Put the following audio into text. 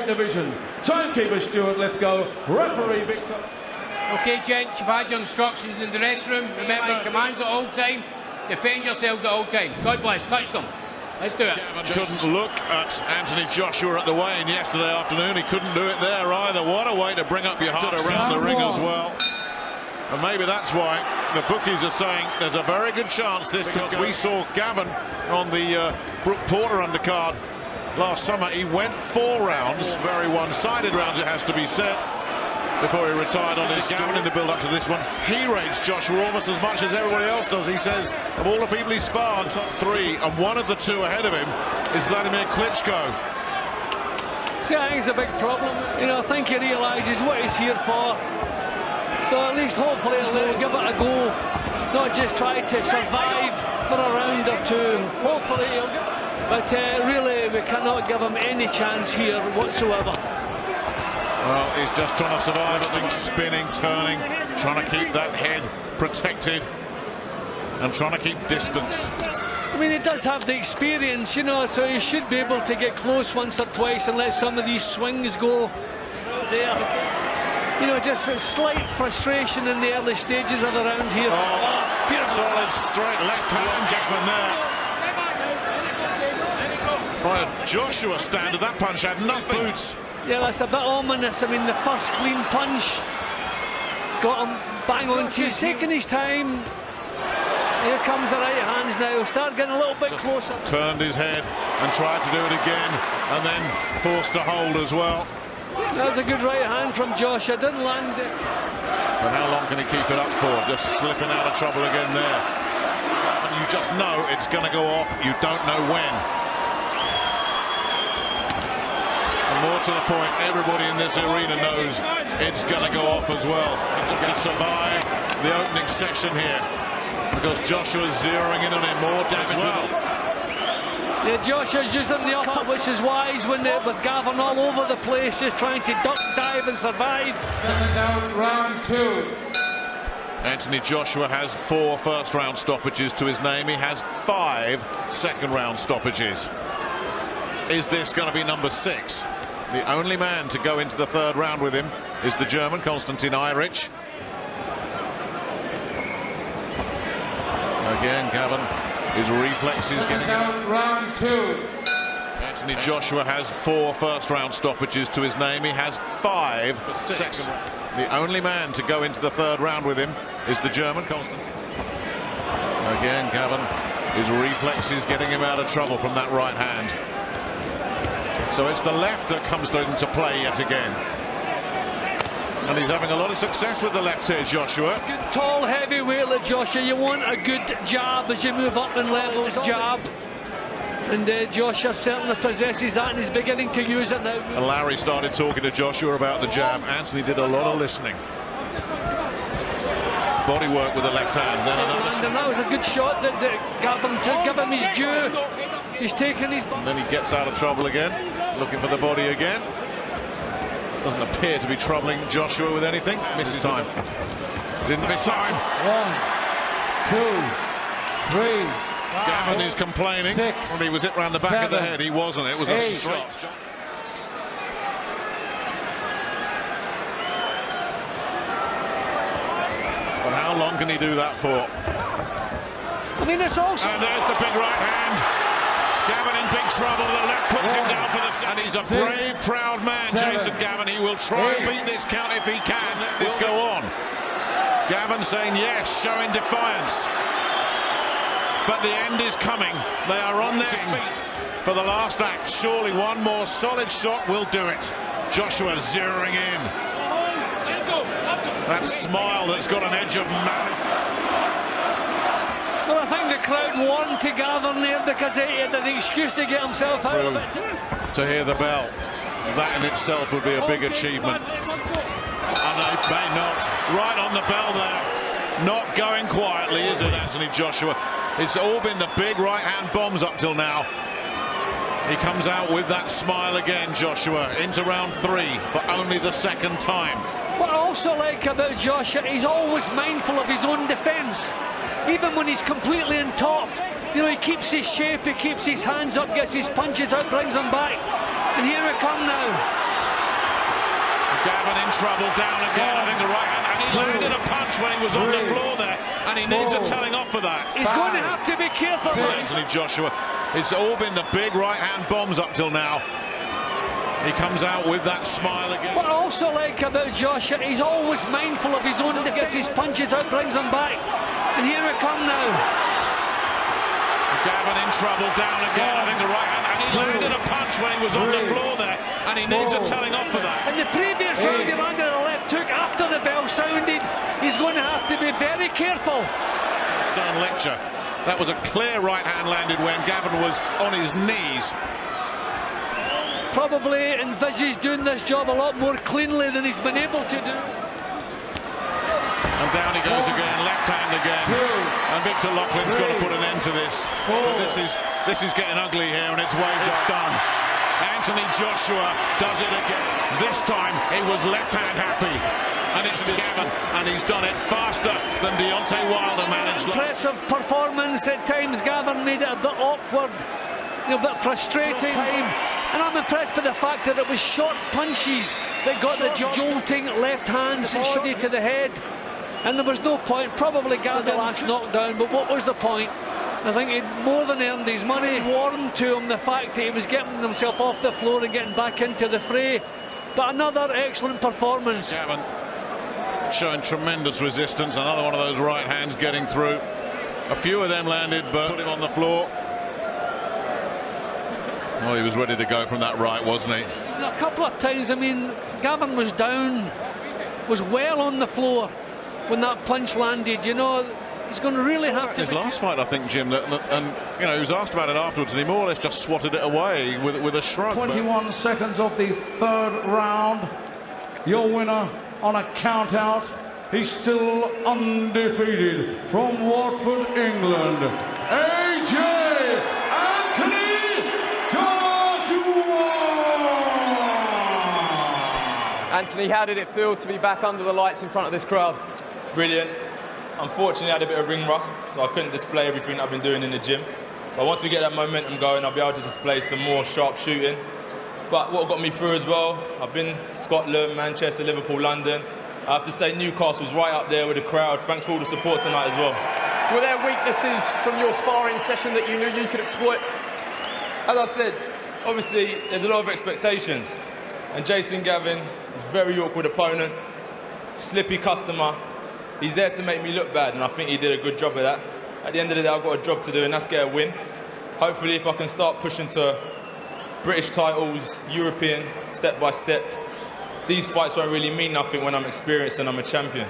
welterweight division. Timekeeper Stuart Lithgow, referee Victor. Okay, gents, you've had your instructions in the dressing room. Remember, commands at all time. Defend yourselves at all time. God bless. Touch them. Let's do it. Gavern couldn't look at Anthony Joshua at the weigh-in yesterday afternoon. He couldn't do it there either. What a way to bring up your heart around the ring as well. And maybe that's why the bookies are saying there's a very good chance this, because we saw Gavern on the Brooke Porter undercard last summer. He went 4 rounds, very one-sided rounds, it has to be said, before he retired on his Gavern in the build-up to this one. He rates Joshua almost as much as everybody else does. He says of all the people he sparred, top 3, and one of the 2 ahead of him is Vladimir Klitschko. See, I think it's a big problem. You know, I think he realises what he's here for. So at least hopefully he'll give it a go, not just try to survive for a round or 2. Hopefully he'll get it. But really, we cannot give him any chance here whatsoever. Well, he's just trying to survive, spinning, turning, trying to keep that head protected and trying to keep distance. I mean, he does have the experience, you know, so he should be able to get close once or twice and let some of these swings go there. You know, just a slight frustration in the early stages of the round here. Solid straight left hand judgment there. By a Joshua standard, that punch had nothing. Boots. Yeah, that's a bit ominous. I mean, the first clean punch, it's got him bang on. He's taking his time. Here comes the right hands now. He'll start getting a little bit closer. Turned his head and tried to do it again, and then forced to hold as well. That was a good right hand from Josh. I didn't land it. But how long can he keep it up for? Just slipping out of trouble again there. And you just know it's going to go off. You don't know when. And more to the point, everybody in this arena knows it's going to go off as well. And just to survive the opening session here, because Joshua's zeroing in on him, more damage well. Yeah, Joshua's using the upper, which is wise with Gavern all over the place, just trying to duck, dive and survive. Seconds out, round 2. Anthony Joshua has 4 first-round stoppages to his name. He has 5 second-round stoppages. Is this going to be number 6? The only man to go into the 3rd round with him is the German, Konstantin Eirich. Again, Gavern, his reflexes getting out, round 2. Anthony Joshua has 4 first-round stoppages to his name. He has 5 6. The only man to go into the 3rd round with him is the German, Konstantin. Again, Gavern, his reflexes getting him out of trouble from that right hand. So it's the left that comes into play yet again. And he's having a lot of success with the left here, Joshua. Good tall heavyweight like Joshua. You want a good jab as you move up in levels. Jab. And Joshua certainly possesses that and is beginning to use it now. And Larry started talking to Joshua about the jab. Anthony did a lot of listening. Body work with the left hand. Then another. And that was a good shot that Gavern took. Give him his due. He's taking his. And then he gets out of trouble again, looking for the body again. Doesn't appear to be troubling Joshua with anything. Misses time. Didn't miss time. 1, 2, 3. Gavern is complaining. 6, well, he was hit round the back 7, of the head. He wasn't. It was 8. a shot. But how long can he do that for? I mean, it's also. And there's the big right hand. Gavern in big trouble. The left puts him down for the. And he's a brave, proud man, 7, Jason Gavern. He will try and beat this count if he can. Let this go on. Gavern saying yes, showing defiance. But the end is coming. They are on their feet for the last act. Surely one more solid shot will do it. Joshua zeroing in. That smile that's got an edge of malice. Well, I think the crowd won to Gavern there because he had an excuse to get himself out of it. To hear the bell, that in itself would be a big achievement. And they may not. Right on the bell there. Not going quietly, is it, Anthony Joshua? It's all been the big right-hand bombs up till now. He comes out with that smile again, Joshua, into round 3 for only the 2nd time. What I also like about Joshua, he's always mindful of his own defence. Even when he's completely on top, you know, he keeps his shape, he keeps his hands up, gets his punches out, brings them back. And here we come now. Gavern in trouble, down again. I think the right hand, and he landed a punch when he was on the floor there, and he needs a telling off for that. He's going to have to be careful. Anthony Joshua, it's all been the big right hand bombs up till now. He comes out with that smile again. What I also like about Joshua, he's always mindful of his own defence. His punches out, brings them back. And here we come now. Gavern in trouble, down again. I think the right hand, and he landed a punch when he was on the floor there, and he needs a telling off for that. In the previous round, he landed a left hook after the bell sounded. He's going to have to be very careful. Stern lecture. That was a clear right hand landed when Gavern was on his knees. Probably envisaged doing this job a lot more cleanly than he's been able to do. And down he goes again, left hand again. And Victor Loughlin's got to put an end to this. But this is getting ugly here, and it's done. Anthony Joshua does it again. This time he was left hand happy. And it's Gavern, and he's done it faster than Deontay Wilder managed. Impressive performance at times. Gavern made it a bit awkward, a bit frustrating. And I'm impressed by the fact that it was short punches that got the jolting left hand body to the head. And there was no point, probably got the last knockdown, but what was the point? I think he'd more than earned his money. Warmed to him the fact that he was getting himself off the floor and getting back into the fray. But another excellent performance. Gavern showing tremendous resistance. Another one of those right hands getting through. A few of them landed, but put him on the floor. Well, he was ready to go from that right, wasn't he? A couple of times, I mean, Gavern was down, was well on the floor when that punch landed. You know, he's going to really have to. His last fight, I think, Jim, and you know, he was asked about it afterwards, and he more or less just swatted it away with a shrug. 21 seconds of the third round. Your winner on a count out. He's still undefeated from Watford, England. AJ Anthony Joshua! Anthony, how did it feel to be back under the lights in front of this crowd? Brilliant. Unfortunately, I had a bit of ring rust, so I couldn't display everything I've been doing in the gym. But once we get that momentum going, I'll be able to display some more sharp shooting. But what got me through as well, I've been Scotland, Manchester, Liverpool, London. I have to say Newcastle's right up there with the crowd. Thanks for all the support tonight as well. Were there weaknesses from your sparring session that you knew you could exploit? As I said, obviously there's a lot of expectations. And Jason Gavin is a very awkward opponent, slippy customer. He's there to make me look bad, and I think he did a good job of that. At the end of the day, I've got a job to do, and that's get a win. Hopefully, if I can start pushing to British titles, European, step by step, these fights won't really mean nothing when I'm experienced and I'm a champion.